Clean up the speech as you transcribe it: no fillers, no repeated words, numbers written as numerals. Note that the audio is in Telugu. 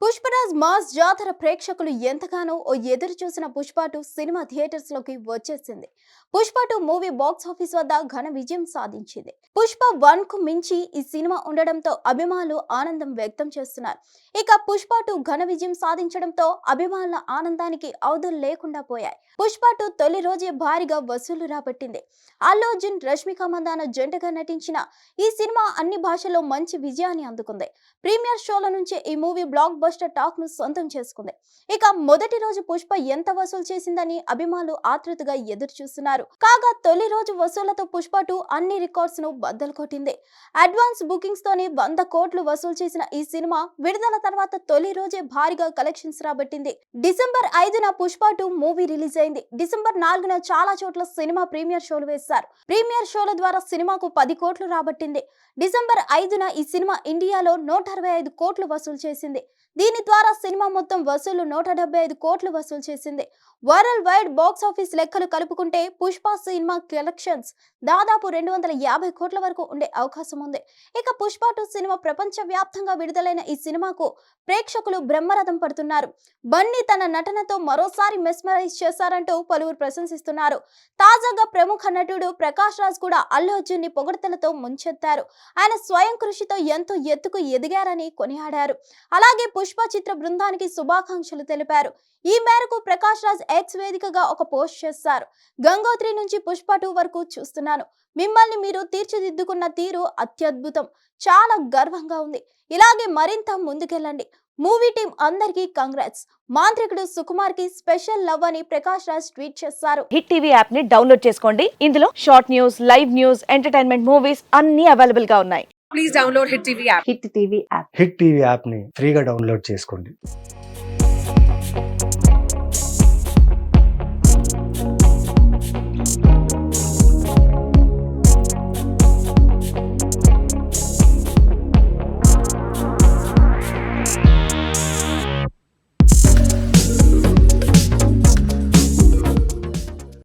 పుష్పరాజ్ మాస్ జాతర ప్రేక్షకులు ఎంతగానో ఎదురు చూసిన పుష్ప 2 సినిమా థియేటర్స్ లోకి వచ్చేసింది. పుష్ప 2 మూవీ బాక్స్ ఆఫీస్ వద్ద ఘన విజయం సాధించింది. పుష్ప 1 కు మించి ఈ సినిమా ఉండడంతో అభిమానులు ఆనందం వ్యక్తం చేస్తున్నారు. ఇక పుష్ప 2 ఘన విజయం సాధించడంతో అభిమానుల ఆనందానికి అవధులు లేకుండా పోయాయి. పుష్ప 2 తొలి రోజే భారీగా వసూలు రాబట్టింది. అల్లు అర్జున్, రష్మిక మందాన జంటగా నటించిన ఈ సినిమా అన్ని భాషల్లో మంచి విజయాన్ని అందుకుంది. ప్రీమియర్ షోల నుంచే ఈ మూవీ బ్లాక్ బస్టర్ టాక్ ను సొంతం చేసుకుంది. ఇక మొదటి రోజు పుష్ప ఎంత వసూలు చేసిందని అభిమానులు ఆతృతగా ఎదురు చూస్తున్నారు. కాగా తొలి రోజు వసూళ్లతో పుష్ప 2 అన్ని రికార్డ్స్ ను బద్దలు కొట్టింది. అడ్వాన్స్ బుకింగ్స్ తోనే 100 కోట్లు వసూలు చేసిన ఈ సినిమా విడుదల తర్వాత తొలి రోజే భారీగా కలెక్షన్స్ రాబట్టింది. డిసెంబర్ 5న పుష్ప 2 మూవీ రిలీజ్ అయింది. డిసెంబర్ 4న చాలా చోట్ల సినిమా ప్రీమియర్ షోలు వేశారు. ప్రీమియర్ షోల ద్వారా సినిమాకు 10 కోట్లు రాబట్టింది. డిసెంబర్ 5న ఈ సినిమా ఇండియాలో 165 కోట్లు వసూలు చేసింది. దీని ద్వారా సినిమా మొత్తం వసూలు 175 కోట్లు వసూలు చేసింది. వరల్డ్ వైడ్ బాక్స్ ఆఫీస్ లెక్కలు కలుపుకుంటే పుష్ప సినిమా కలెక్షన్స్ దాదాపు 250 కోట్ల వరకు ఉండే అవకాశం ఉంది. ఇక పుష్ప 2 సినిమా ప్రపంచ వ్యాప్తంగా విడుదలైన ఈ సినిమాకు ప్రేక్షకులు బ్రహ్మరథం పడుతున్నారు. బన్నీ తన నటనతో మరోసారి మెస్మరైజ్ చేశారంటూ పలువురు ప్రశంసిస్తున్నారు. తాజాగా ప్రముఖ నటుడు ప్రకాష్ రాజ్ కూడా అల్లు అర్జున్ ని పొగడ్తలతో ముంచెత్తారు. ఆయన స్వయం కృషితో ఎంతో ఎత్తుకు ఎదిగారని కొనియాడారు. అలాగే పుష్ప చిత్ర బృందానికి శుభాకాంక్షలు తెలిపారు. ఈ మేరకు ప్రకాష్ రాజ్ ఎక్స్ వేదికగా ఒక పోస్ట్ చేశారు. గంగోత్రి నుంచి పుష్ప 2 వరకు చూస్తున్నాను. మిమ్మల్ని మీరు తీర్చిదిద్దుకున్న తీరు అత్యద్భుతం. చాలా గర్వంగా ఉంది. ఇలాగే మరింత ముందుకెళ్ళండి. మూవీ టీం అందరికీ కంగ్రాట్స్. మాంత్రికుడు సుకుమార్ కి స్పెషల్ లవ్ అని ప్రకాష్ రాజ్ ట్వీట్ చేశారు. హిట్ టీవీ యాప్ ని డౌన్లోడ్ చేసుకోండి. ఇందులో short news, live news, entertainment movies అన్ని అవైలబుల్ గా ఉన్నాయి. Please download Hit TV app. Hit TV app hit TV యాప్ని ఫ్రీగా డౌన్లోడ్ చేసుకోండి.